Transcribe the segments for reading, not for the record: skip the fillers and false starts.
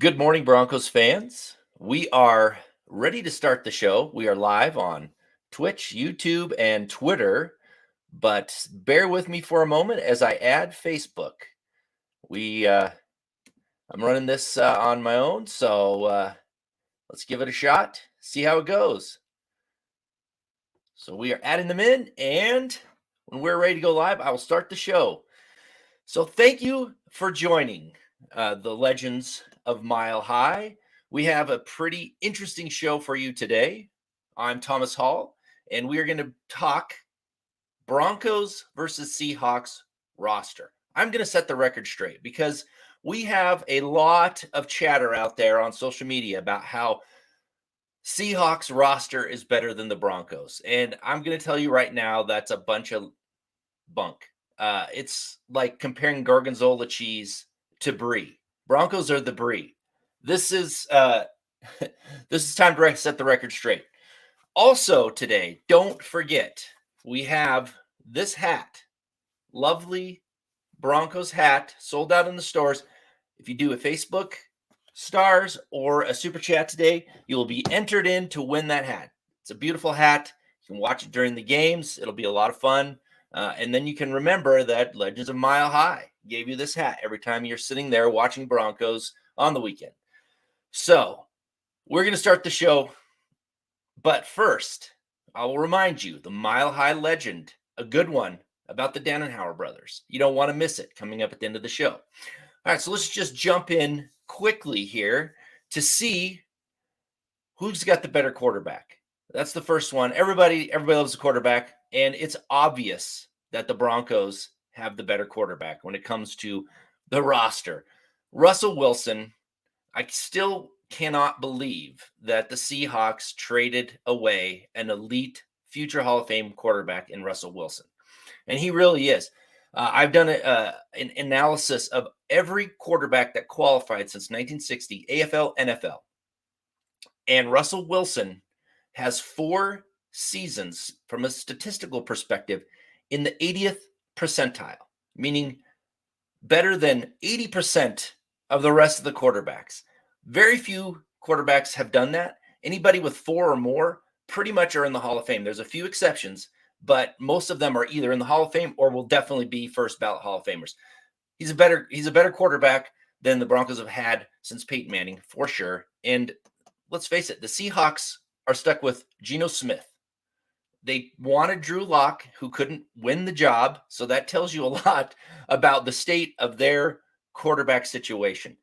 Good morning, Broncos fans. We are ready to start the show. We are live on Twitch, YouTube, and Twitter, but bear with me for a moment as I add Facebook. We I'm running this on my own, so let's give it a shot, see how it goes. So we are adding them in, and when we're ready to go live, I will start the show. So thank you for joining the Legends of Mile High. We have a pretty interesting show for you today. I'm Thomas Hall, and we are going to talk Broncos versus Seahawks roster. I'm going to set the record straight because we have a lot of chatter out there on social media about how Seahawks roster is better than the Broncos. And I'm going to tell you right now that's a bunch of bunk. It's like comparing gorgonzola cheese to brie. Broncos are the brie. This is this is time to set the record straight. Also today, don't forget we have this hat, lovely Broncos hat, sold out in the stores. If you do a Facebook stars or a super chat today, you will be entered in to win that hat. It's a beautiful hat. You can watch it during the games. It'll be a lot of fun. And then you can remember that Legends of Mile High gave you this hat every time you're sitting there watching Broncos on the weekend. So we're going to start the show. But first, I will remind you the Mile High legend, a good one about the Dannenhauer brothers. You don't want to miss it coming up at the end of the show. All right, so let's just jump in quickly here to see who's got the better quarterback. That's the first one. Everybody loves the quarterback, and it's obvious that the Broncos have the better quarterback when it comes to the roster. Russell Wilson, I still cannot believe that the Seahawks traded away an elite future Hall of Fame quarterback in Russell Wilson. And he really is. I've done an analysis of every quarterback that qualified since 1960, AFL, NFL. And Russell Wilson has 4 seasons from a statistical perspective in the 80th percentile, meaning better than 80% of the rest of the quarterbacks. Very few quarterbacks have done that. Anybody with 4 or more pretty much are in the Hall of Fame. There's a few exceptions, but most of them are either in the Hall of Fame or will definitely be first ballot Hall of Famers. He's a better quarterback than the Broncos have had since Peyton Manning, for sure. And let's face it, the Seahawks are stuck with Geno Smith. They wanted Drew Lock, who couldn't win the job. So that tells you a lot about the state of their quarterback situation.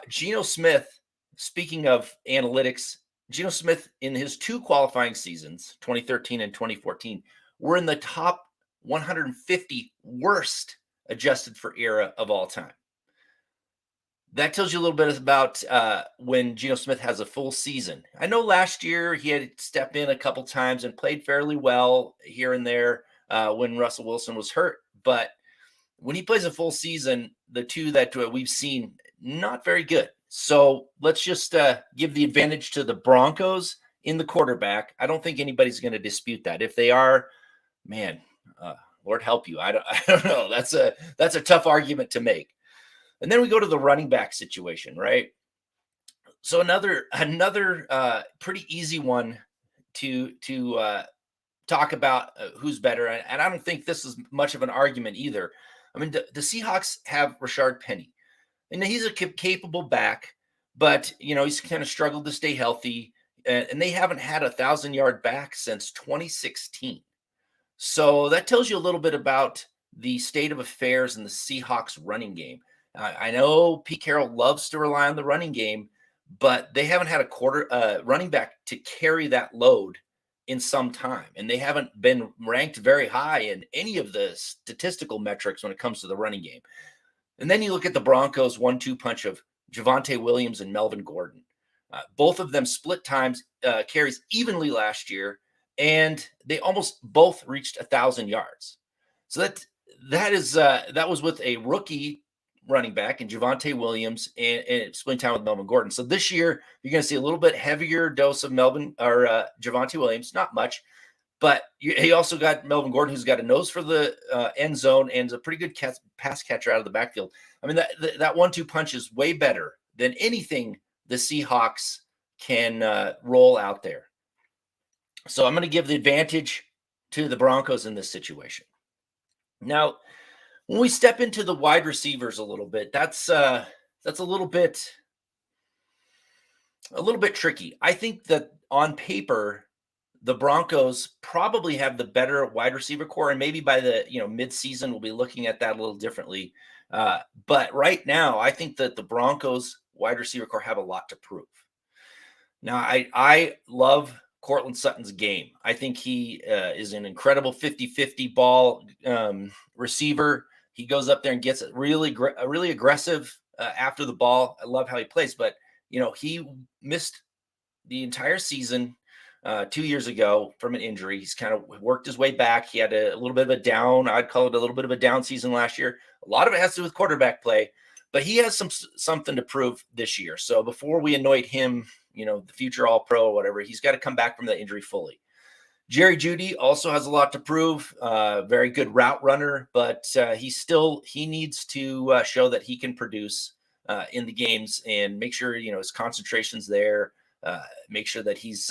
Geno Smith, speaking of analytics, Geno Smith in his 2 qualifying seasons, 2013 and 2014, were in the top 150 worst adjusted for era of all time. That tells you a little bit about when Geno Smith has a full season. I know last year he had to step in a couple times and played fairly well here and there when Russell Wilson was hurt. But when he plays a full season, the 2 that we've seen, not very good. So let's just give the advantage to the Broncos in the quarterback. I don't think anybody's going to dispute that. If they are, man, Lord help you. I don't know. That's a tough argument to make. And then we go to the running back situation, right? So another pretty easy one to talk about who's better, and I don't think this is much of an argument either. I mean, the Seahawks have Rashard Penny, and he's a capable back, but he's kind of struggled to stay healthy, and they haven't had a 1,000-yard back since 2016. So that tells you a little bit about the state of affairs in the Seahawks running game. I know Pete Carroll loves to rely on the running game, but they haven't had a running back to carry that load in some time, and they haven't been ranked very high in any of the statistical metrics when it comes to the running game. And then you look at the Broncos 1-2 punch of Javonte Williams and Melvin Gordon. Both of them split times carries evenly last year, and they almost both reached 1,000 yards. So that was with a rookie running back and Javonte Williams and splitting time with Melvin Gordon. So this year you're going to see a little bit heavier dose of Javonte Williams, not much, but he also got Melvin Gordon, who's got a nose for the end zone and is a pretty good pass catcher out of the backfield. I mean, that 1-2 punch is way better than anything the Seahawks can roll out there. So I'm going to give the advantage to the Broncos in this situation. Now, when we step into the wide receivers a little bit, that's a little bit tricky. I think that on paper, the Broncos probably have the better wide receiver core, and maybe by the mid-season we'll be looking at that a little differently. But right now, I think that the Broncos wide receiver core have a lot to prove. Now, I love Cortland Sutton's game. I think he is an incredible 50-50 ball receiver. He goes up there and gets it really aggressive after the ball. I love how he plays, but he missed the entire season 2 years ago from an injury. He's kind of worked his way back. He had a little bit of a down. I'd call it a little bit of a down season last year. A lot of it has to do with quarterback play, but he has something to prove this year. So before we anoint him, the future All-Pro or whatever, he's got to come back from the injury fully. Jerry Jeudy also has a lot to prove. Very good route runner, but he needs to show that he can produce in the games and make sure his concentration's there. Make sure that he's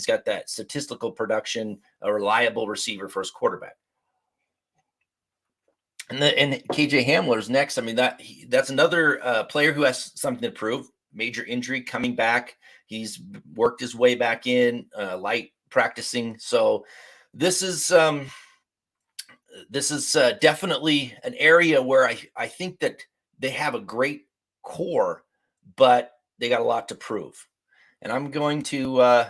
got that statistical production, a reliable receiver for his quarterback. And KJ Hamler's next. I mean, that's another player who has something to prove. Major injury coming back. He's worked his way back in, light practicing. So this is definitely an area where I think that they have a great core, but they got a lot to prove. And I'm going to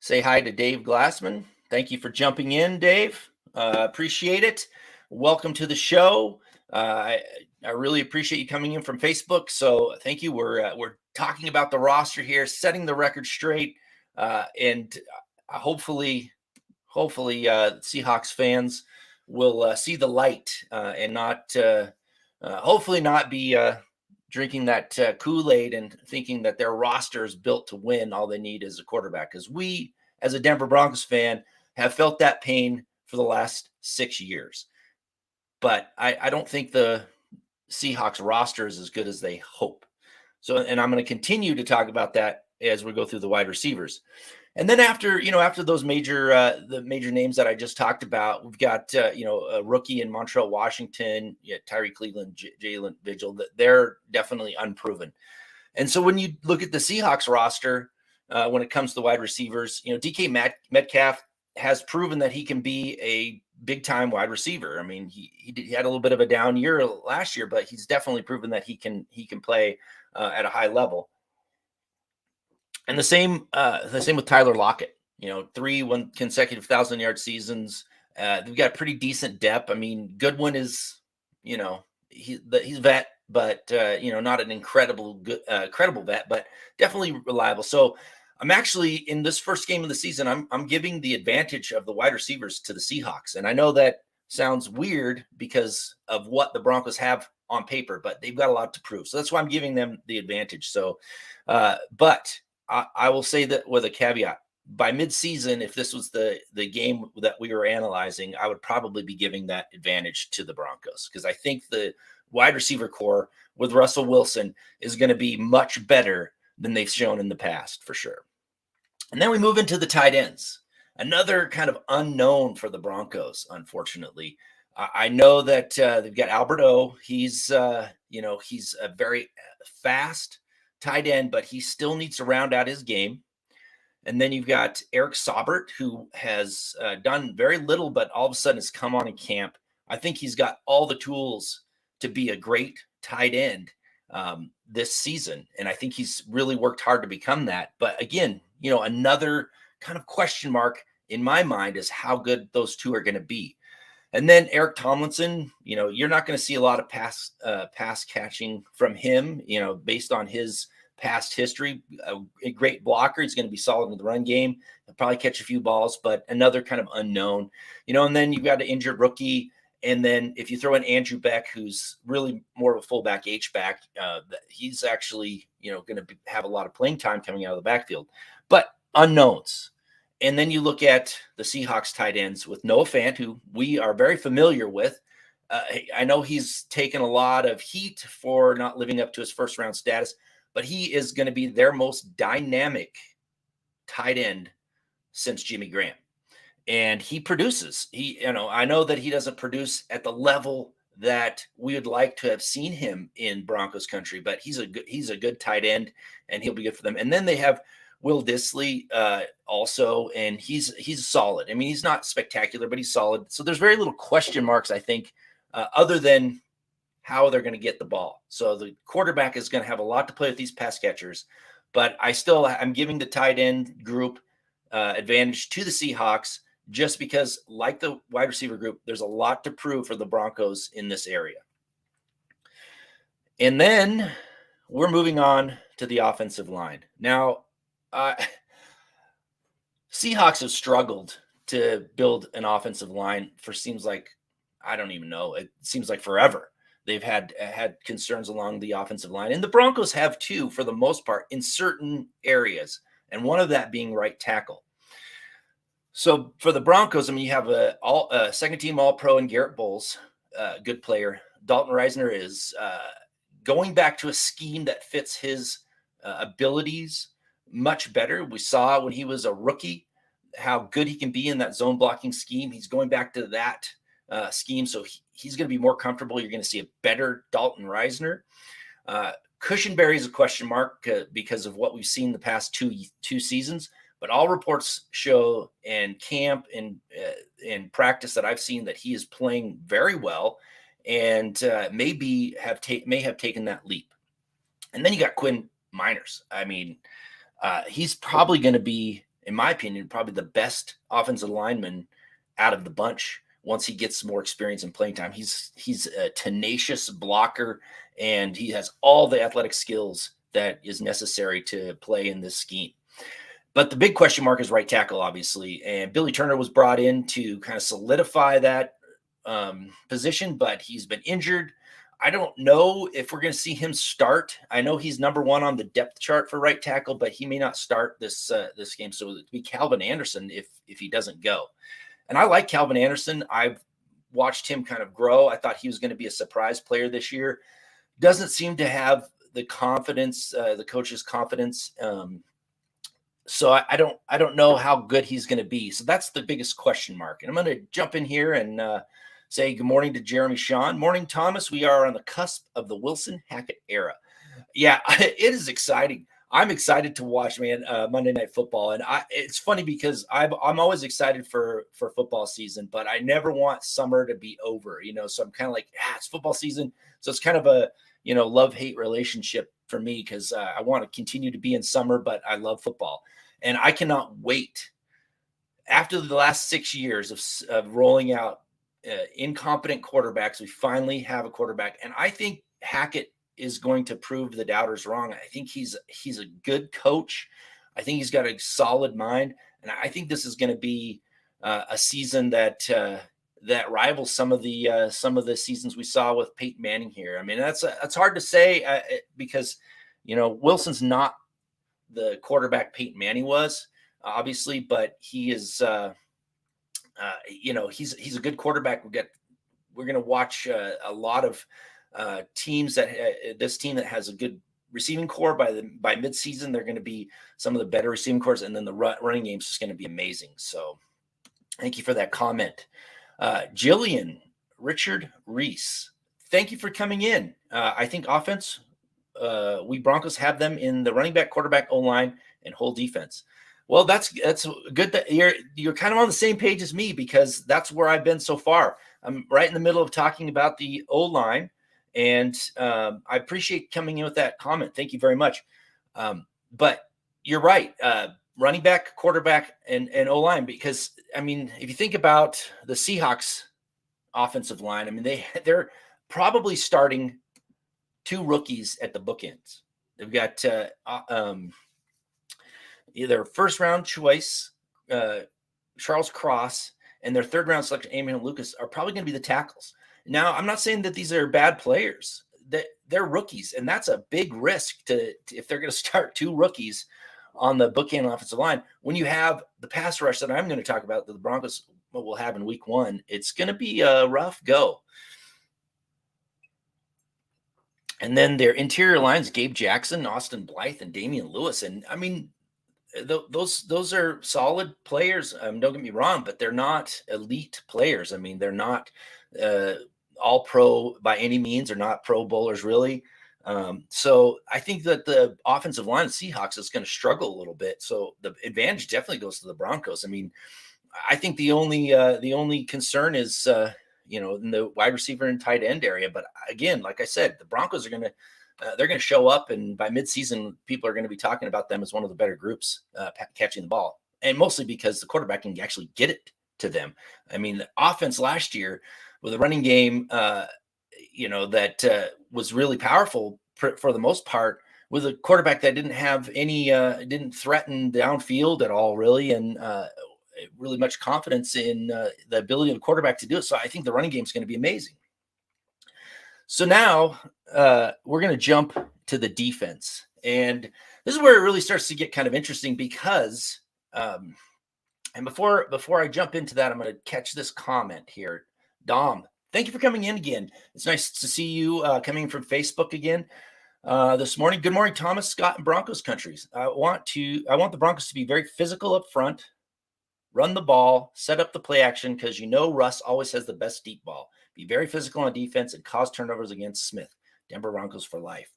say hi to Dave Glassman. Thank you for jumping in, Dave. Appreciate it. Welcome to the show. I really appreciate you coming in from Facebook. So thank you. We're talking about the roster here, setting the record straight, and hopefully, Seahawks fans will see the light and not, hopefully, not be drinking that Kool-Aid and thinking that their roster is built to win. All they need is a quarterback. Because we, as a Denver Broncos fan, have felt that pain for the last 6 years. But I don't think the Seahawks roster is as good as they hope. So, and I'm going to continue to talk about that as we go through the wide receivers. And then after those the major names that I just talked about, we've got, a rookie in Montreal, Washington, Tyree Cleveland, Jalen Vigil, that they're definitely unproven. And so when you look at the Seahawks roster, when it comes to wide receivers, DK Metcalf has proven that he can be a big time wide receiver. I mean, he had a little bit of a down year last year, but he's definitely proven that he can play at a high level. And the same with Tyler Lockett. 3 consecutive 1,000-yard seasons. They've got pretty decent depth. I mean, Goodwin is, he's vet, but not an incredible vet, but definitely reliable. So I'm actually, in this first game of the season, I'm giving the advantage of the wide receivers to the Seahawks. And I know that sounds weird because of what the Broncos have on paper, but they've got a lot to prove. So that's why I'm giving them the advantage. So, but I will say that with a caveat. By midseason, if this was the game that we were analyzing, I would probably be giving that advantage to the Broncos, because I think the wide receiver core with Russell Wilson is going to be much better than they've shown in the past, for sure. And then we move into the tight ends, another kind of unknown for the Broncos, unfortunately. I know that they've got Albert O. He's a very fast tight end, but he still needs to round out his game. And then you've got Eric Saubert, who has done very little, but all of a sudden has come on in camp. I think he's got all the tools to be a great tight end this season. And I think he's really worked hard to become that. But again, another kind of question mark in my mind is how good those two are going to be. And then Eric Tomlinson, you're not going to see a lot of pass catching from him, based on his past history. A great blocker. He's going to be solid in the run game. He'll probably catch a few balls, but another kind of unknown, and then you've got an injured rookie. And then if you throw in Andrew Beck, who's really more of a fullback H-back, he's actually, going to have a lot of playing time coming out of the backfield, but unknowns. And then you look at the Seahawks tight ends with Noah Fant, who we are very familiar with. I know he's taken a lot of heat for not living up to his first round status, but he is going to be their most dynamic tight end since Jimmy Graham. And he produces. I know that he doesn't produce at the level that we would like to have seen him in Broncos country, but he's a good tight end, and he'll be good for them. And then they have Will Dissly also, and he's solid. I mean, he's not spectacular, but he's solid. So there's very little question marks, I think, other than how they're going to get the ball. So the quarterback is going to have a lot to play with these pass catchers, but I'm giving the tight end group advantage to the Seahawks just because, like the wide receiver group, there's a lot to prove for the Broncos in this area. And then we're moving on to the offensive line. Now, Seahawks have struggled to build an offensive line for seems like, I don't even know, it seems like forever. They've had concerns along the offensive line, and the Broncos have too, for the most part, in certain areas, and one of that being right tackle. So for the Broncos, I mean, you have a second-team All-Pro in Garrett Bowles, good player. Dalton Reisner is going back to a scheme that fits his abilities much better. We saw when he was a rookie how good he can be in that zone blocking scheme. He's going back to that scheme, so he's going to be more comfortable. You're going to see a better Dalton Reisner. Cushenberry is a question mark because of what we've seen the past two seasons. But all reports show in camp and in practice that I've seen that he is playing very well and may have taken that leap. And then you got Quinn Miners. I mean, he's probably going to be, in my opinion, probably the best offensive lineman out of the bunch once he gets more experience in playing time. He's a tenacious blocker, and he has all the athletic skills that is necessary to play in this scheme. But the big question mark is right tackle, obviously. And Billy Turner was brought in to kind of solidify that position, but he's been injured. I don't know if we're going to see him start. I know he's number one on the depth chart for right tackle, but he may not start this game. So it'd be Calvin Anderson if he doesn't go. And I like Calvin Anderson. I've watched him kind of grow. I thought he was going to be a surprise player this year. Doesn't seem to have the confidence, the coach's confidence. So I don't know how good he's going to be. So that's the biggest question mark. And I'm going to jump in here and say good morning to Jeremy Sean. Morning, Thomas. We are on the cusp of the Wilson Hackett era. Yeah, it is exciting. I'm excited to watch, man, Monday Night Football. And it's funny because I'm always excited for football season, but I never want summer to be over, So I'm kind of like, it's football season. So it's kind of a, love-hate relationship for me because I want to continue to be in summer, but I love football. And I cannot wait. After the last 6 years of rolling out incompetent quarterbacks, we finally have a quarterback. And I think Hackett is going to prove the doubters wrong. I think he's a good coach. I think he's got a solid mind. And I think this is going to be a season that rivals some of the seasons we saw with Peyton Manning here. I mean, that's hard to say because, Wilson's not the quarterback Peyton Manning was, obviously, but he is, he's a good quarterback. We're going to watch a lot of teams this team that has a good receiving core by midseason. They're going to be some of the better receiving cores, and then the running game is just going to be amazing. So thank you for that comment. Jillian Richard Reese, thank you for coming in. I think offense, we Broncos have them in the running back, quarterback, O-line, and whole defense. Well, that's good that you're kind of on the same page as me because that's where I've been so far. I'm right in the middle of talking about the O-line, and I appreciate coming in with that comment. Thank you very much. But you're right. Running back, quarterback, and O-line, because, I mean, if you think about the Seahawks offensive line, I mean, they're probably starting two rookies at the bookends. They've got either first-round choice, Charles Cross, and their third-round selection, Amen Lucas, are probably going to be the tackles. Now, I'm not saying that these are bad players. They're rookies, and that's a big risk if they're going to start two rookies on the bookend offensive line. When you have the pass rush that I'm going to talk about that the Broncos will have in week 1, it's going to be a rough go. And then their interior lines, Gabe Jackson, Austin Blythe, and Damian Lewis. And I mean, those are solid players. Don't get me wrong, but they're not elite players. I mean, they're not uh, all pro by any means. They're not Pro Bowlers really. So I think that the offensive line of Seahawks is going to struggle a little bit. So the advantage definitely goes to the Broncos. I mean, I think the only concern is in the wide receiver and tight end area. But again, like I said, the Broncos are going to they're going to show up, and by midseason, people are going to be talking about them as one of the better groups catching the ball, and mostly because the quarterback can actually get it to them. I mean, the offense last year with a running game, that was really powerful for the most part, with a quarterback that didn't have any, didn't threaten downfield at all, really, and really much confidence in the ability of the quarterback to do it. So I think the running game is going to be amazing. So now we're going to jump to the defense. And this is where it really starts to get kind of interesting because, and before I jump into that, I'm going to catch this comment here. Dom, thank you for coming in again. It's nice to see you coming from Facebook again this morning. Good morning, Thomas, Scott, and Broncos countries. I want the Broncos to be very physical up front, run the ball, set up the play action because Russ always has the best deep ball. Be very physical on defense and cause turnovers against Smith. Denver Broncos for life.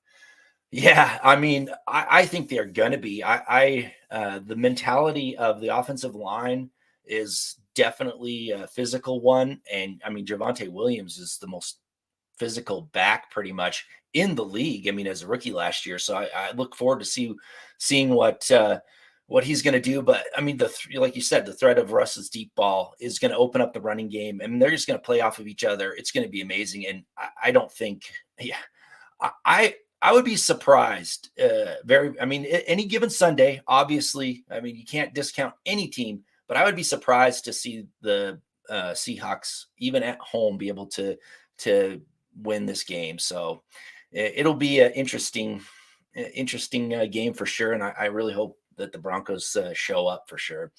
Yeah, I mean, I think they're going to be. The mentality of the offensive line is definitely a physical one, and I mean, Javonte Williams is the most physical back pretty much in the league. I mean, as a rookie last year, so I look forward to seeing what he's going to do. But I mean, like you said, the threat of Russ's deep ball is going to open up the running game, and they're just going to play off of each other. It's going to be amazing, and I don't think, yeah, I would be surprised. I mean, any given Sunday, obviously, I mean, you can't discount any team, but I would be surprised to see the Seahawks, even at home, be able to win this game. So it'll be an interesting game for sure, and I really hope that the Broncos show up for sure.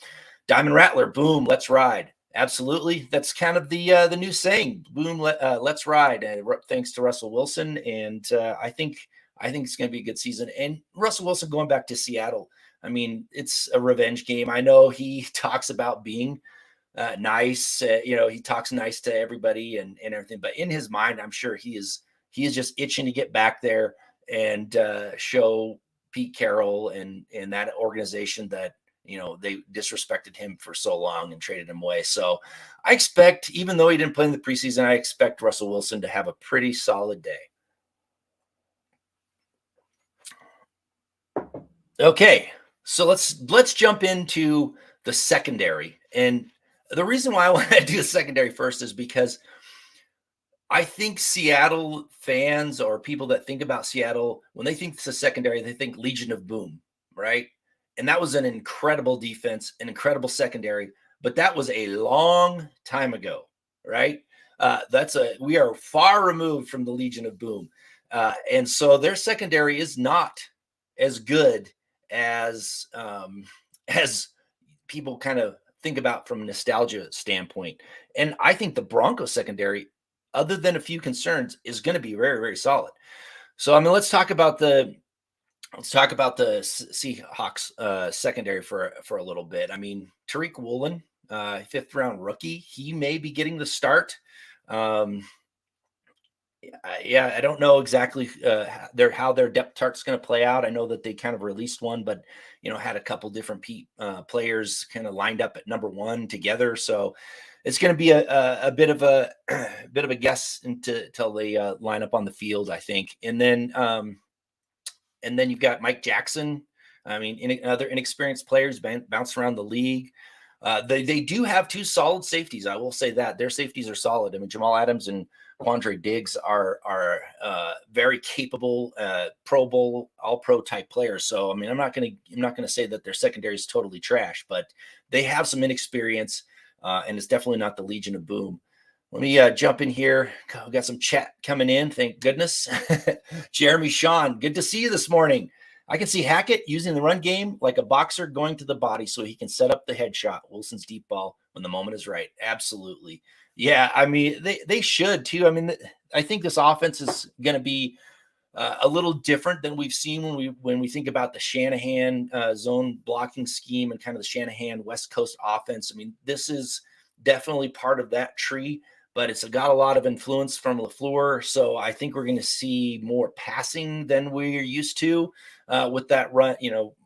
Diamond Rattler, boom, let's ride. Absolutely, that's kind of the new saying. Boom, let's ride. And thanks to Russell Wilson, and I think it's going to be a good season. And Russell Wilson going back to Seattle. I mean, it's a revenge game. I know he talks about being nice. He talks nice to everybody and everything, but in his mind, I'm sure he is just itching to get back there and show Pete Carroll and that organization that they disrespected him for so long and traded him away. So I expect, even though he didn't play in the preseason, I expect Russell Wilson to have a pretty solid day. Okay, so let's jump into the secondary. And the reason why I want to do the secondary first is because I think Seattle fans or people that think about Seattle, when they think it's a secondary, they think Legion of Boom, right? And that was an incredible defense, an incredible secondary, but that was a long time ago, right? We are far removed from the Legion of Boom. And so their secondary is not as good as people kind of think about from a nostalgia standpoint. And I think the Broncos secondary, other than a few concerns, is going to be very, very solid. So I mean, let's talk about the Seahawks secondary for a little bit. I mean, Tariq Woolen, 5th round rookie, he may be getting the start. I don't know exactly how their depth chart's going to play out. I know that they kind of released one, but had a couple different players kind of lined up at number 1 together. So it's going to be a bit of a guess until they line up on the field, I think. And then you've got Mike Jackson. I mean, other inexperienced players bounce around the league. They do have 2 solid safeties. I will say that their safeties are solid. I mean, Jamal Adams and Quandre Diggs are very capable Pro Bowl, All Pro type players. So I mean, I'm not going to say that their secondary is totally trash, but they have some inexperience, and it's definitely not the Legion of Boom. Let me jump in here. We got some chat coming in. Thank goodness. Jeremy Sean, good to see you this morning. I can see Hackett using the run game like a boxer going to the body so he can set up the headshot. Wilson's deep ball when the moment is right. Absolutely. Yeah, I mean, they should too. I mean, I think this offense is going to be a little different than we've seen when we think about the Shanahan zone blocking scheme and kind of the Shanahan West Coast offense. I mean, this is definitely part of that tree, but it's got a lot of influence from LaFleur. So I think we're going to see more passing than we're used to with that run,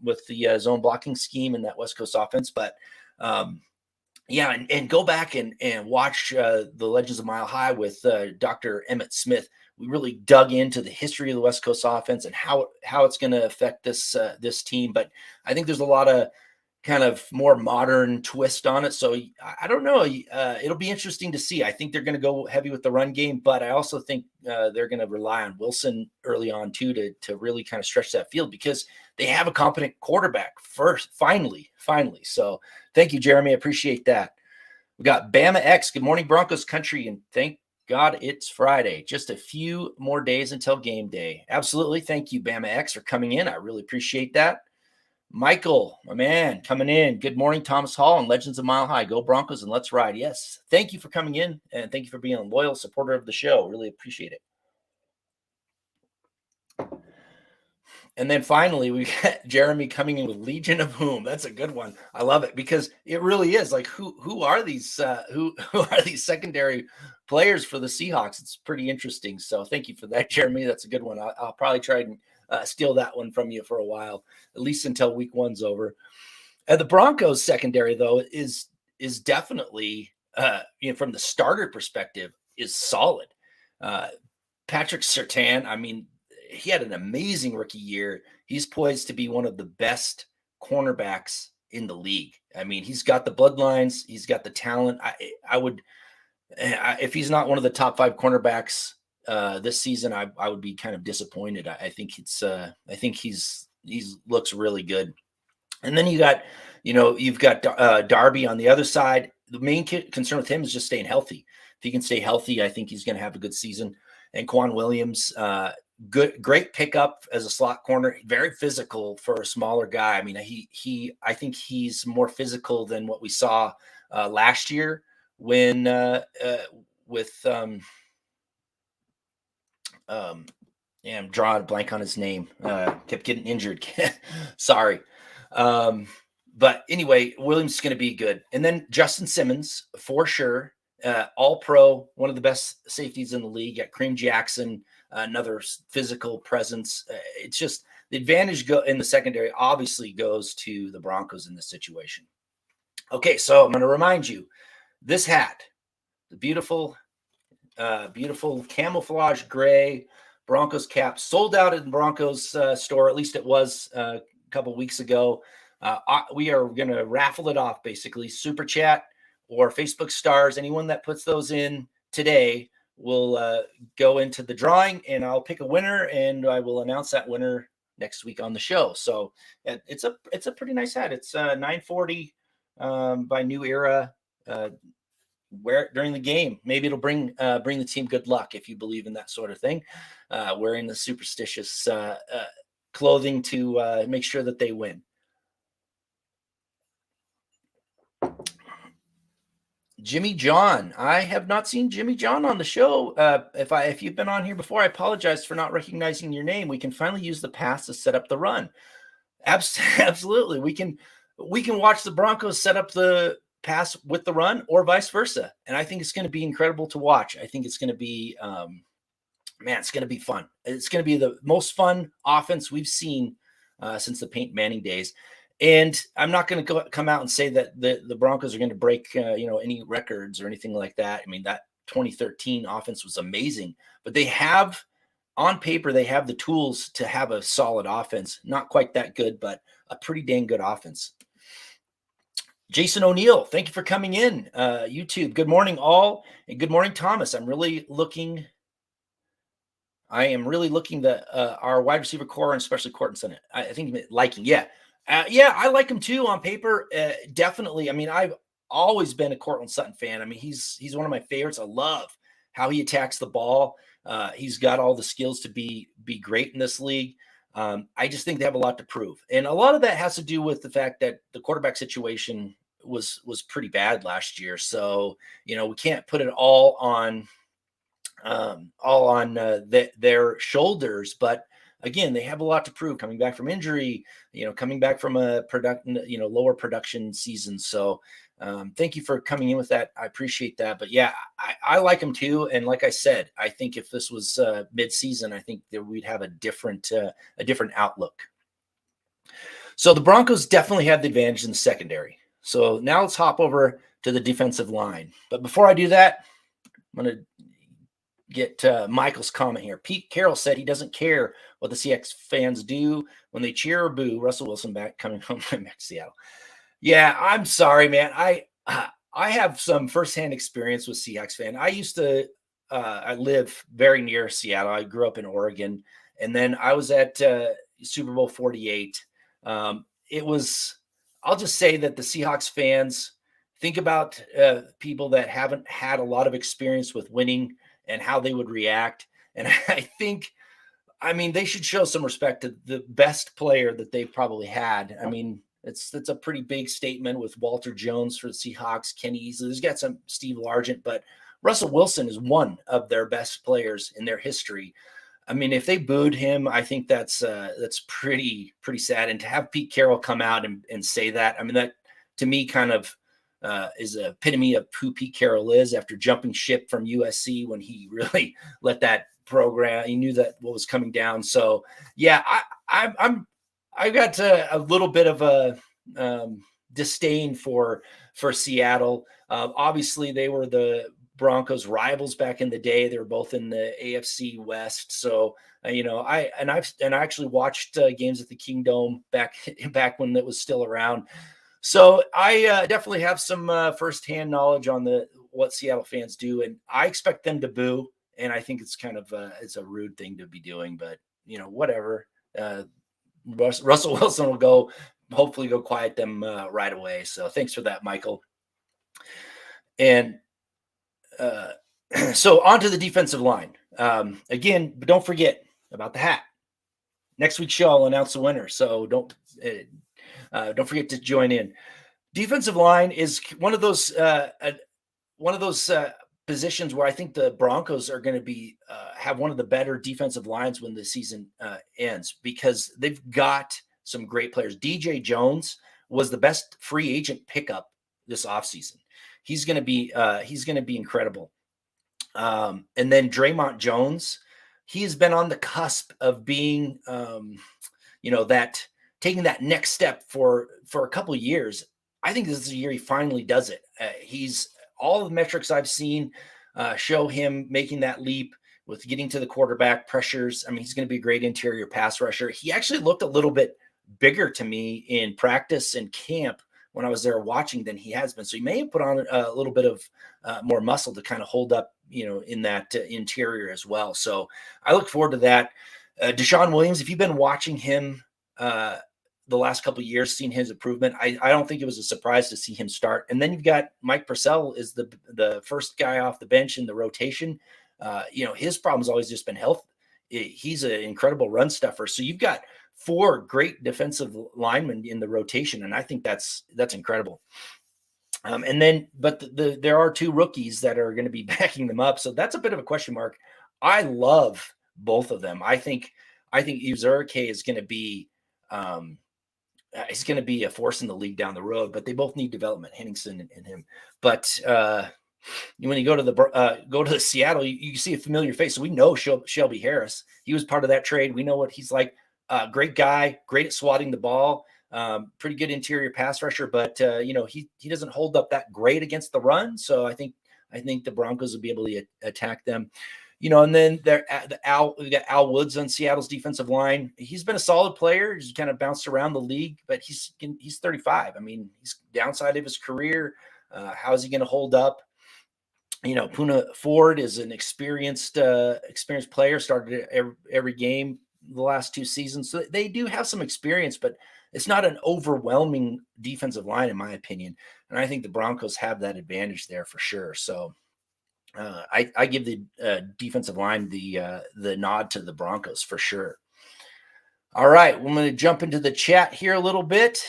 with the zone blocking scheme and that West Coast offense. But yeah, and go back and watch the Legends of Mile High with Dr. Emmett Smith. We really dug into the history of the West Coast offense and how it's going to affect this team. But I think there's a lot of kind of more modern twist on it. So I don't know. It'll be interesting to see. I think they're going to go heavy with the run game, but I also think they're going to rely on Wilson early on too to really kind of stretch that field because they have a competent quarterback first. Finally. So thank you, Jeremy. I appreciate that. We got Bama X. Good morning, Broncos country, and thank God it's Friday. Just a few more days until game day. Absolutely. Thank you, Bama X, for coming in. I really appreciate that. Michael, my man, coming in. Good morning, Thomas Hall and Legends of Mile High. Go Broncos and let's ride. Yes. Thank you for coming in and thank you for being a loyal supporter of the show. Really appreciate it. And then finally, we got Jeremy coming in with Legion of Whom. That's a good one. I love it because it really is like who are these who are these secondary players for the Seahawks? It's pretty interesting. So thank you for that, Jeremy. That's a good one. I'll probably try and steal that one from you for a while, at least until week one's over. The Broncos secondary though is definitely from the starter perspective is solid. Patrick Surtain, I mean, he had an amazing rookie year. He's poised to be one of the best cornerbacks in the league. I mean, he's got the bloodlines, he's got the talent. I would, if he's not one of the top 5 cornerbacks this season, I would be kind of disappointed. I think he's looks really good. And then you've got Darby on the other side. The main concern with him is just staying healthy. If he can stay healthy, I think he's going to have a good season. And Quan Williams, great pickup as a slot corner, very physical for a smaller guy. I mean, I think he's more physical than what we saw last year when I'm drawing a blank on his name. Kept getting injured. Sorry. But anyway, Williams is going to be good. And then Justin Simmons, for sure. All pro, one of the best safeties in the league. Got Kareem Jackson, another physical presence. It's just the advantage in the secondary obviously goes to the Broncos in this situation. Okay, so I'm going to remind you, this hat, the beautiful camouflage gray Broncos cap, sold out in Broncos store. At least it was a couple weeks ago. We are going to raffle it off, basically. Super chat or Facebook stars. Anyone that puts those in today will go into the drawing, and I'll pick a winner, and I will announce that winner next week on the show. So it's a pretty nice hat. It's $940 by New Era. Wear it during the game. Maybe it'll bring the team good luck if you believe in that sort of thing. Wearing the superstitious clothing to make sure that they win. Jimmy John. I have not seen Jimmy John on the show. If you've been on here before, I apologize for not recognizing your name. We can finally use the pass to set up the run. Absolutely. We can watch the Broncos set up the pass with the run or vice versa. And I think it's going to be incredible to watch. I think it's going to be, it's going to be fun. It's going to be the most fun offense we've seen since the Peyton Manning days. And I'm not going to come out and say that the Broncos are going to break, any records or anything like that. I mean, that 2013 offense was amazing, but they have on paper, they have the tools to have a solid offense. Not quite that good, but a pretty dang good offense. Jason O'Neill, thank you for coming in. YouTube, good morning all, and good morning, Thomas. I am really looking that our wide receiver core, and especially Courtland Sutton, I think liking. Yeah, I like him too on paper. Definitely. I mean, I've always been a Courtland Sutton fan. I mean, he's one of my favorites. I love how he attacks the ball. He's got all the skills to be great in this league. I just think they have a lot to prove. And a lot of that has to do with the fact that the quarterback situation was pretty bad last year. So, we can't put it all on all on their shoulders. But again, they have a lot to prove coming back from injury, coming back from a lower production season. So thank you for coming in with that. I appreciate that. But yeah, I like them too. And like I said, I think if this was mid-season, I think that we'd have a different outlook. So the Broncos definitely have the advantage in the secondary. So now let's hop over to the defensive line. But before I do that, I'm going to get Michael's comment here. Pete Carroll said he doesn't care what the Seahawks fans do when they cheer or boo Russell Wilson coming home back to Seattle. Yeah, I'm sorry, man. I have some firsthand experience with Seahawks fan. I live very near Seattle. I grew up in Oregon, and then I was at Super Bowl 48. I'll just say that the Seahawks fans think about people that haven't had a lot of experience with winning and how they would react. And I mean, they should show some respect to the best player that they've probably had. I mean, it's a pretty big statement with Walter Jones for the Seahawks, Kenny Easley. There's got some Steve Largent, but Russell Wilson is one of their best players in their history. I mean, if they booed him, I think that's pretty sad. And to have Pete Carroll come out and say that, I mean, that to me kind of is an epitome of who Pete Carroll is after jumping ship from USC when he really let that program. He knew that what was coming down. So yeah, I got a little bit of a disdain for Seattle. Obviously, they were the Broncos rivals back in the day. They were both in the AFC West. So I actually watched games at the Kingdome back when it was still around. So I definitely have some firsthand knowledge on what Seattle fans do, and I expect them to boo. And I think it's kind of it's a rude thing to be doing, but whatever. Russell Wilson will hopefully go quiet them right away. So thanks for that, Michael. And so on to the defensive line. Again, but don't forget about the hat. Next week's show, I'll announce the winner. So don't forget to join in. Defensive line is one of those positions where I think the Broncos are going to be have one of the better defensive lines when the season ends, because they've got some great players. DJ Jones was the best free agent pickup this offseason. He's going to be incredible. And then Draymond Jones, he's been on the cusp of being that taking that next step for a couple of years. I think this is the year he finally does it. He's all the metrics I've seen show him making that leap with getting to the quarterback, pressures. I mean, he's going to be a great interior pass rusher. He actually looked a little bit bigger to me in practice and camp when I was there watching than he has been. So he may have put on a little bit of more muscle to kind of hold up, in that interior as well. So I look forward to that. Deshaun Williams, if you've been watching him the last couple of years, seen his improvement, I don't think it was a surprise to see him start. And then you've got Mike Purcell is the first guy off the bench in the rotation. His problem's always just been health. He's an incredible run stuffer. So you've got 4 great defensive linemen in the rotation, and I think that's incredible. And then, but there are 2 rookies that are going to be backing them up, so that's a bit of a question mark. I love both of them. I think Uzurike is going to be he's going to be a force in the league down the road, but they both need development, Henningsen and him. But when you go to Seattle, you see a familiar face. So we know Shelby Harris. He was part of that trade. We know what he's like. Great guy, great at swatting the ball, pretty good interior pass rusher, but he doesn't hold up that great against the run. So I think the Broncos will be able to attack them. And then we got Al Woods on Seattle's defensive line. He's been a solid player. He's kind of bounced around the league, but he's 35. I mean, he's downside of his career. How is he going to hold up? Puna Ford is an experienced player, started every game the last 2 seasons. So they do have some experience, but it's not an overwhelming defensive line, in my opinion. And I think the Broncos have that advantage there for sure. So I give the defensive line the nod to the Broncos for sure. All right, we're going to jump into the chat here a little bit.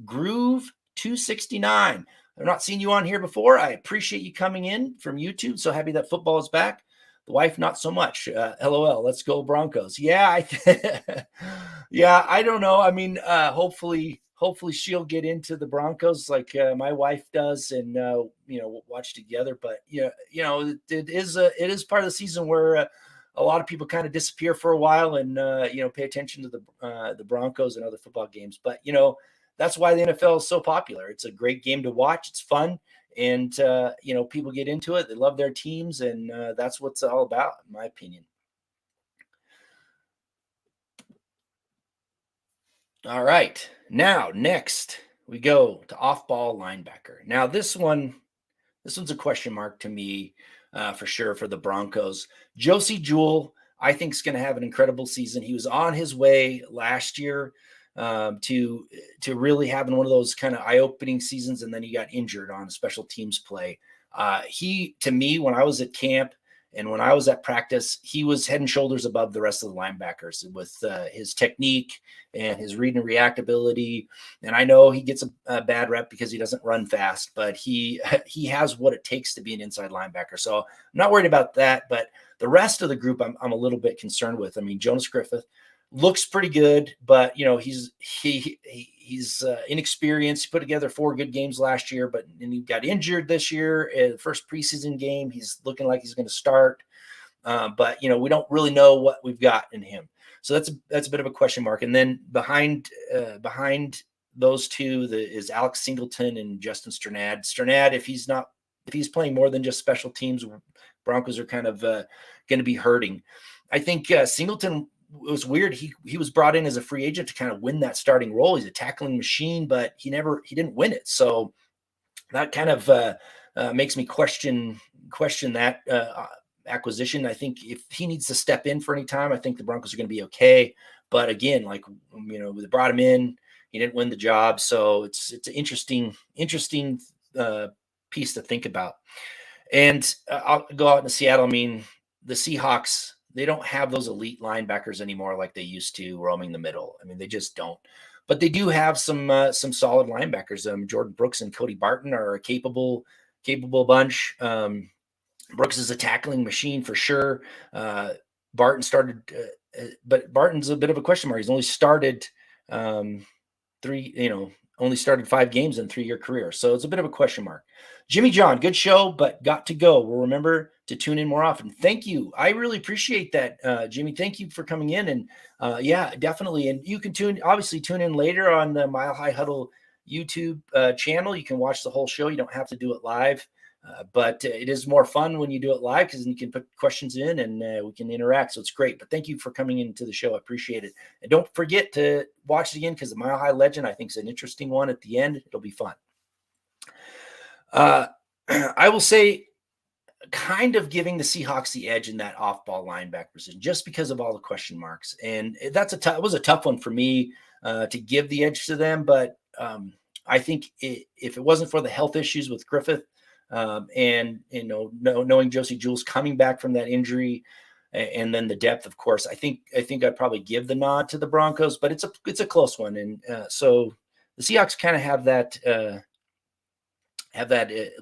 Groove 269. I've not seen you on here before. I appreciate you coming in from YouTube. So happy that football is back. The wife, not so much. LOL. Let's go Broncos. Yeah, yeah. I don't know. I mean, hopefully she'll get into the Broncos like my wife does, and we'll watch together. But yeah, it is part of the season where a lot of people kind of disappear for a while and pay attention to the Broncos and other football games. But that's why the NFL is so popular. It's a great game to watch. It's fun, and people get into it. They love their teams, and that's what it's all about, in my opinion. All right, now next we go to off-ball linebacker. Now this one's a question mark to me, for sure, for the Broncos. Josie Jewell, I think, is going to have an incredible season. He was on his way last year, to really having one of those kind of eye-opening seasons, and then he got injured on a special teams play. He, to me, when I was at camp and when I was at practice, he was head and shoulders above the rest of the linebackers with his technique and his read and react ability. And I know he gets a bad rep because he doesn't run fast, but he he has what it takes to be an inside linebacker. So I'm not worried about that. But the rest of the group, I'm a little bit concerned with. I mean, Jonas Griffith looks pretty good, but he's inexperienced. He put together 4 good games last year, but and he got injured this year in the first preseason game. He's looking like he's going to start, but we don't really know what we've got in him. So that's a bit of a question mark. And then behind those two is Alex Singleton and Justin Strnad. Strnad, if he's playing more than just special teams, Broncos are kind of going to be hurting. I think Singleton, it was weird. He was brought in as a free agent to kind of win that starting role. He's a tackling machine, but he didn't win it. So that kind of makes me question that acquisition. I think if he needs to step in for any time, I think the Broncos are going to be okay. But again, like they brought him in, he didn't win the job, so it's an interesting piece to think about. And I'll go out in Seattle. I mean, the Seahawks, they don't have those elite linebackers anymore like they used to roaming the middle. I mean, they just don't. But they do have some solid linebackers. Jordan Brooks and Cody Barton are a capable bunch. Brooks is a tackling machine for sure. Barton started, but Barton's a bit of a question mark. He's only started only started 5 games in a 3-year career. So it's a bit of a question mark. Jimmy John, good show, but got to go. We'll remember to tune in more often. Thank you. I really appreciate that, Jimmy. Thank you for coming in. And yeah, definitely. And you can obviously tune in later on the Mile High Huddle YouTube channel. You can watch the whole show. You don't have to do it live. But it is more fun when you do it live because you can put questions in and we can interact. So it's great. But thank you for coming into the show. I appreciate it. And don't forget to watch it again because the Mile High Legend, I think, is an interesting one at the end. It'll be fun. I will say, kind of giving the Seahawks the edge in that off-ball linebacker position just because of all the question marks. And it was a tough one for me to give the edge to them. But I think if it wasn't for the health issues with Griffith, and knowing Josie Jewell's coming back from that injury, and then the depth, of course, I think I'd probably give the nod to the Broncos, but it's a close one, and so the Seahawks kind of have that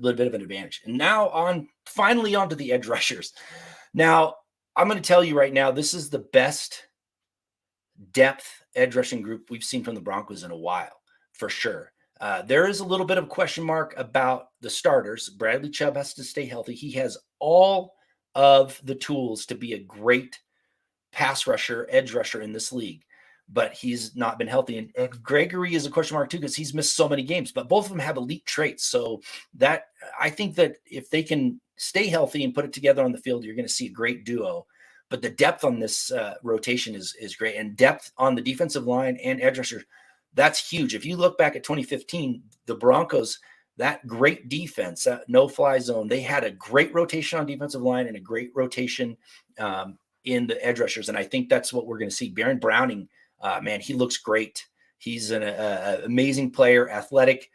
little bit of an advantage. And now finally onto the edge rushers. Now I'm going to tell you right now, this is the best depth edge rushing group we've seen from the Broncos in a while, for sure. There is a little bit of a question mark about the starters. Bradley Chubb has to stay healthy. He has all of the tools to be a great pass rusher, edge rusher in this league, but he's not been healthy. And Gregory is a question mark too because he's missed so many games, but both of them have elite traits. So that I think that if they can stay healthy and put it together on the field, you're going to see a great duo. But the depth on this rotation is great, and depth on the defensive line and edge rusher, that's huge. If you look back at 2015, the Broncos, that great defense, that no-fly zone, they had a great rotation on defensive line and a great rotation in the edge rushers. And I think that's what we're going to see. Baron Browning, man, he looks great. He's an amazing player, athletic,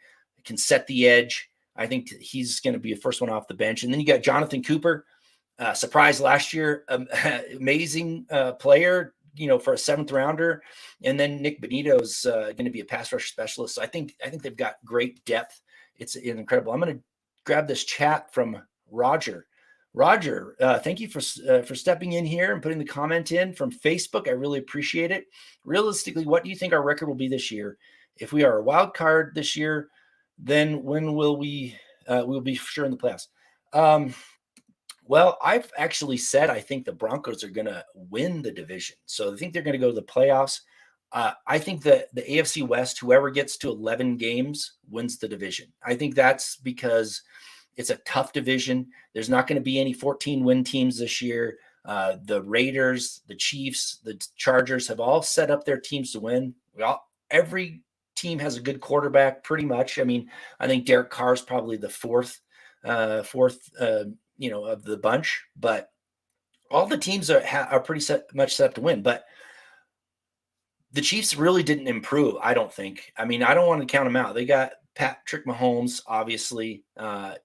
can set the edge. I think he's going to be the first one off the bench. And then you got Jonathan Cooper, surprise last year, amazing player, for a 7th rounder. And then Nick Benito's going to be a pass rush specialist. So I think they've got great depth. It's incredible. I'm going to grab this chat from Roger. Roger, thank you for stepping in here and putting the comment in from Facebook. I really appreciate it. Realistically, what do you think our record will be this year? If we are a wild card this year, then when will we'll be sure in the playoffs? Um, well, I've actually said I think the Broncos are going to win the division. So I think they're going to go to the playoffs. I think that the AFC West, whoever gets to 11 games, wins the division. I think that's because it's a tough division. There's not going to be any 14-win teams this year. The Raiders, the Chiefs, the Chargers have all set up their teams to win. Every team has a good quarterback, pretty much. I mean, I think Derek Carr is probably the fourth of the bunch, but all the teams are pretty much set up to win. But the Chiefs really didn't improve, I don't think. I mean, I don't want to count them out. They got Patrick Mahomes, obviously.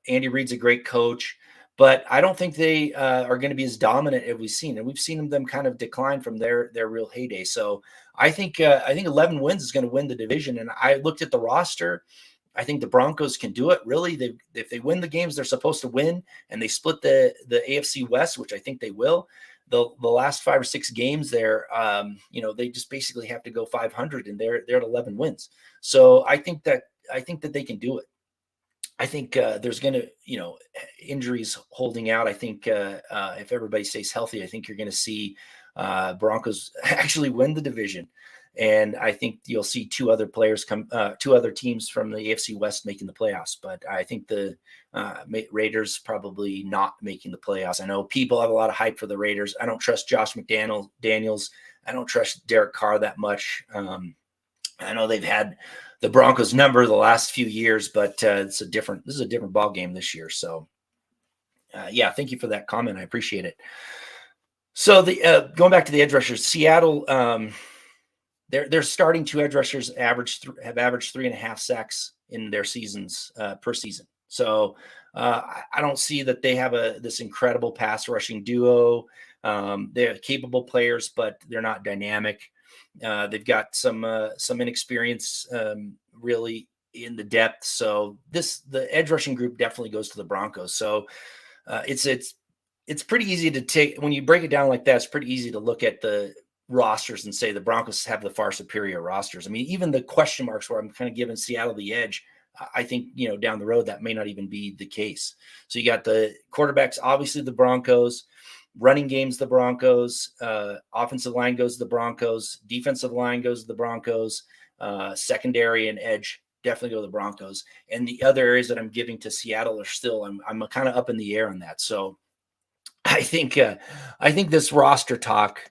Andy Reid's a great coach, but I don't think they are going to be as dominant as we've seen. And we've seen them kind of decline from their real heyday. So I think 11 wins is going to win the division. And I looked at the roster. I think the Broncos can do it. Really, if they win the games they're supposed to win, and they split the AFC West, which I think they will, the last 5 or 6 games there, they just basically have to go 500, and they're at 11 wins. So I think that they can do it. I think there's going to, injuries holding out. I think if everybody stays healthy, I think you're going to see Broncos actually win the division. And I think you'll see two other teams from the AFC West making the playoffs. But I think the Raiders probably not making the playoffs. I know people have a lot of hype for the Raiders. I don't trust Josh McDaniels. I don't trust Derek Carr that much. I know they've had the Broncos number the last few years, but this is a different ball game this year. So thank you for that comment. I appreciate it. So going back to the edge rushers, Seattle, their starting 2 edge rushers have averaged 3.5 sacks in their seasons per season. So I don't see that they have this incredible pass rushing duo. They're capable players, but they're not dynamic. They've got some inexperience really in the depth. So the edge rushing group definitely goes to the Broncos. So it's pretty easy to take when you break it down like that. It's pretty easy to look at the rosters and say the Broncos have the far superior rosters. I mean, even the question marks where I'm kind of giving Seattle the edge, I think, down the road that may not even be the case. So you got the quarterbacks, obviously the Broncos, running games, the Broncos, offensive line goes to the Broncos, defensive line goes to the Broncos, secondary and edge definitely go to the Broncos. And the other areas that I'm giving to Seattle are still, I'm kind of up in the air on that. So I think this roster talk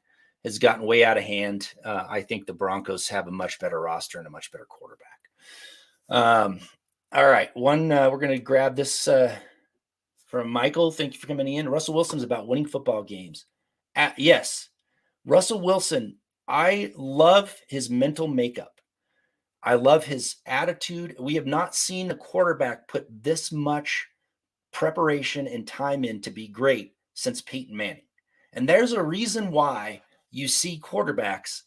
has gotten way out of hand. I think the Broncos have a much better roster and a much better quarterback. All right. We're going to grab this from Michael. Thank you for coming in. Russell Wilson's about winning football games. Yes. Russell Wilson, I love his mental makeup. I love his attitude. We have not seen a quarterback put this much preparation and time in to be great since Peyton Manning. And there's a reason why you see quarterbacks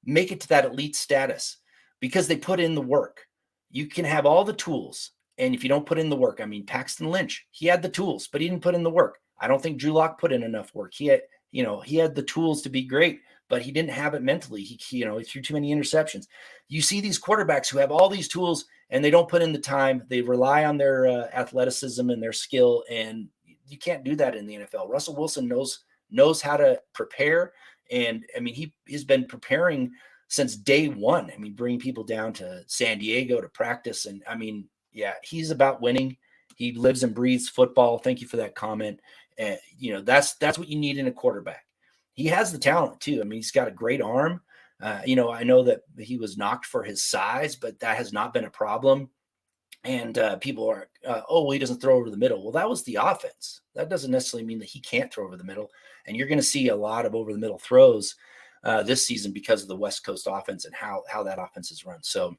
make it to that elite status, because they put in the work. You can have all the tools, and if you don't put in the work, I mean, Paxton Lynch, he had the tools, but he didn't put in the work. I don't think Drew Lock put in enough work. He had the tools to be great, but he didn't have it mentally. He threw too many interceptions. You see these quarterbacks who have all these tools and they don't put in the time. They rely on their athleticism and their skill, and you can't do that in the NFL. Russell Wilson knows how to prepare, and I mean, he's been preparing since day one. I mean, bringing people down to San Diego to practice, and I mean, he's about winning. He lives and breathes football. Thank you for that comment. That's what you need in a quarterback. He has the talent too. I mean, he's got a great arm. I know that he was knocked for his size, but that has not been a problem. And people are, he doesn't throw over the middle. Well, that was the offense. That doesn't necessarily mean that he can't throw over the middle. And you're going to see a lot of over the middle throws this season because of the West Coast offense and how that offense is run. So,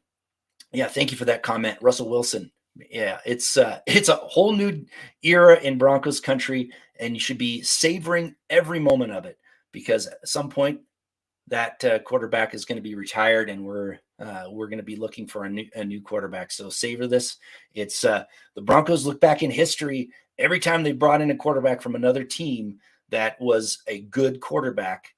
thank you for that comment, Russell Wilson. Yeah, it's a whole new era in Broncos country, and you should be savoring every moment of it, because at some point that quarterback is going to be retired, and we're going to be looking for a new quarterback. So savor this. It's the Broncos look back in history Every time they brought in a quarterback from another team that was a good quarterback,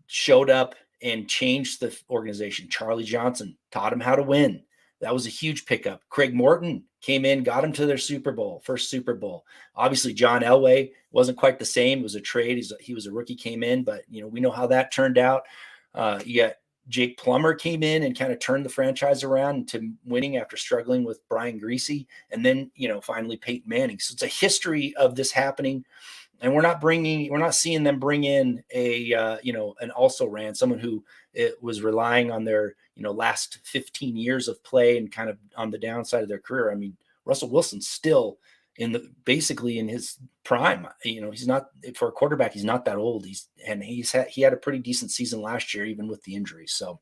showed up and changed the organization. Charlie Johnson taught him how to win. That was a huge pickup. Craig Morton came in, got him to their first Super Bowl. Obviously, John Elway wasn't quite the same. It was a trade. He was a rookie, came in, but we know how that turned out. Yet Jake Plummer came in and kind of turned the franchise around into winning after struggling with Brian Griese, and then finally Peyton Manning. So it's a history of this happening. And we're not seeing them bring in an also ran, someone who was relying on their, last 15 years of play and kind of on the downside of their career. I mean, Russell Wilson's still basically in his prime. He's not, for a quarterback, he's not that old. He had a pretty decent season last year, even with the injuries. So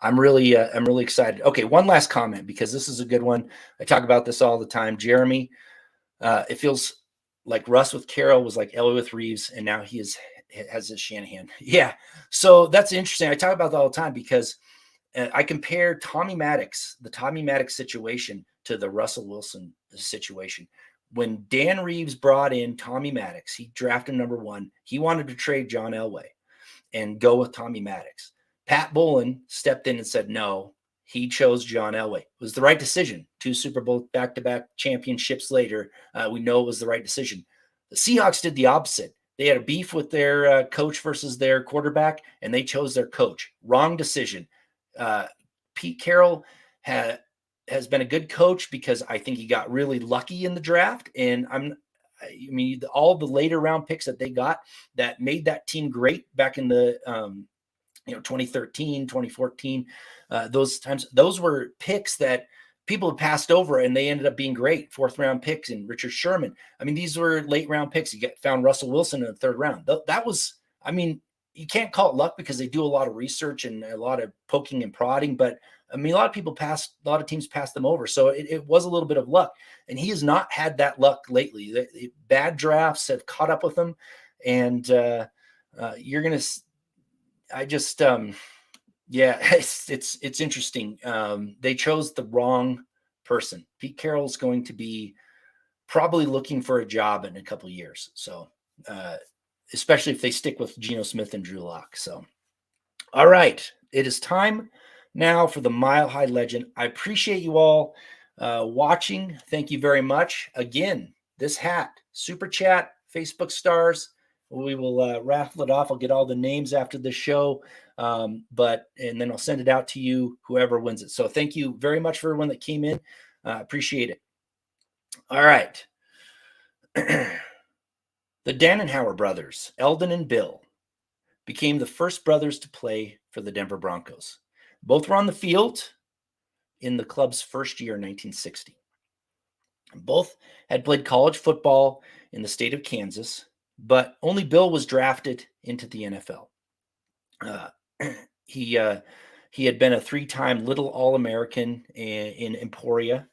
I'm really excited. Okay. One last comment, because this is a good one. I talk about this all the time. Jeremy, it feels like Russ with Carroll was like Elway with Reeves, and now he has his Shanahan. Yeah. So that's interesting. I talk about that all the time because I compare the Tommy Maddox situation to the Russell Wilson situation. When Dan Reeves brought in Tommy Maddox, he drafted number 1. He wanted to trade John Elway and go with Tommy Maddox. Pat Bowlen stepped in and said no. He chose John Elway. It was the right decision. 2 Super Bowl back-to-back championships later, we know it was the right decision. The Seahawks did the opposite. They had a beef with their coach versus their quarterback, and they chose their coach. Wrong decision. Pete Carroll has been a good coach because I think he got really lucky in the draft. And all the later round picks that they got that made that team great back in the 2013, 2014, those were picks that people had passed over, and they ended up being great 4th round picks. And Richard Sherman. I mean, these were late round picks. You found Russell Wilson in the 3rd round. That was, you can't call it luck because they do a lot of research and a lot of poking and prodding, but a lot of teams passed them over. So it was a little bit of luck, and he has not had that luck lately. The bad drafts have caught up with him, and you're going to, it's interesting. They chose the wrong person. Pete Carroll's going to be probably looking for a job in a couple of years. So, especially if they stick with Geno Smith and Drew Lock. So, all right, it is time now for the Mile High Legend. I appreciate you all watching. Thank you very much. Again, this hat, Super Chat, Facebook stars. We will raffle it off. I'll get all the names after the show, and then I'll send it out to you, whoever wins it. So thank you very much for everyone that came in. Appreciate it. All right. The Dannenhauer brothers, Eldon and Bill, became the first brothers to play for the Denver Broncos. Both were on the field in the club's first year in 1960. Both had played college football in the state of Kansas, but only Bill was drafted into the NFL. He had been a 3-time Little All-American in Emporia,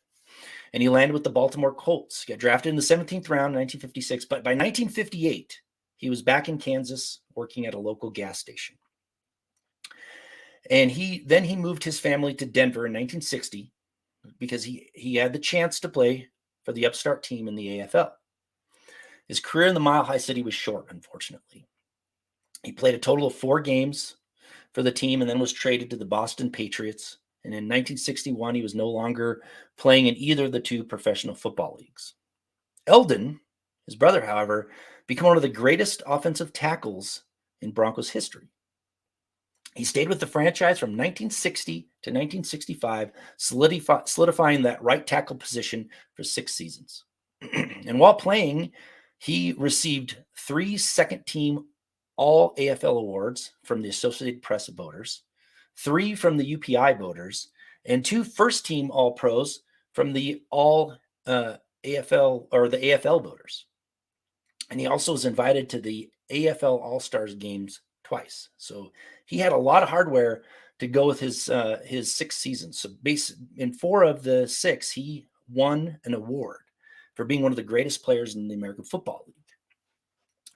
and he landed with the Baltimore Colts. He got drafted in the 17th round in 1956, but by 1958, he was back in Kansas working at a local gas station. And he moved his family to Denver in 1960 because he had the chance to play for the upstart team in the AFL. His career in the Mile High City was short, unfortunately. He played a total of 4 games for the team and then was traded to the Boston Patriots. And in 1961, he was no longer playing in either of the 2 professional football leagues. Eldon, his brother, however, became one of the greatest offensive tackles in Broncos history. He stayed with the franchise from 1960 to 1965, solidifying that right tackle position for 6 seasons. And while playing, he received 3 second-team All-AFL awards from the Associated Press voters, 3 from the UPI voters, and 2 first-team All-Pros from the All-AFL or the AFL voters. And he also was invited to the AFL All-Stars games twice. So he had a lot of hardware to go with his 6 seasons. So in 4 of the 6, he won an award for being one of the greatest players in the American Football League.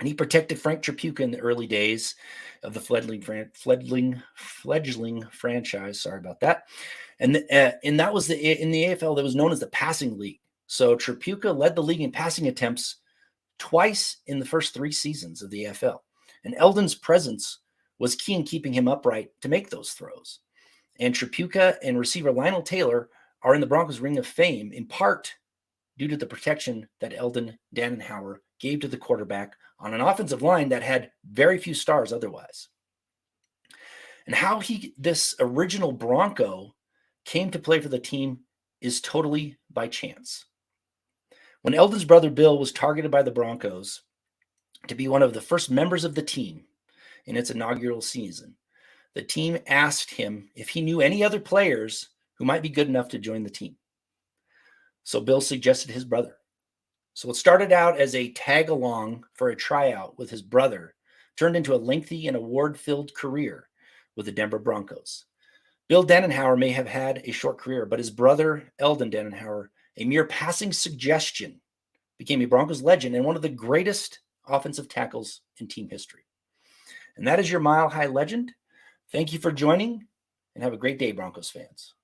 And he protected Frank Tripucka in the early days of the fledgling franchise. Sorry about that. And that was in the AFL that was known as the passing league. So Tripucka led the league in passing attempts twice in the first 3 seasons of the AFL. And Eldon's presence was key in keeping him upright to make those throws. And Tripucka and receiver Lionel Taylor are in the Broncos Ring of Fame in part due to the protection that Eldon Dannenhauer gave to the quarterback on an offensive line that had very few stars otherwise. And how this original Bronco came to play for the team is totally by chance. When Eldon's brother Bill was targeted by the Broncos to be one of the first members of the team in its inaugural season, the team asked him if he knew any other players who might be good enough to join the team. So Bill suggested his brother. So it started out as a tag along for a tryout with his brother, turned into a lengthy and award-filled career with the Denver Broncos. Bill Dannenhauer may have had a short career, but his brother, Eldon Dannenhauer, a mere passing suggestion, became a Broncos legend and one of the greatest offensive tackles in team history. And that is your Mile High Legend. Thank you for joining, and have a great day, Broncos fans.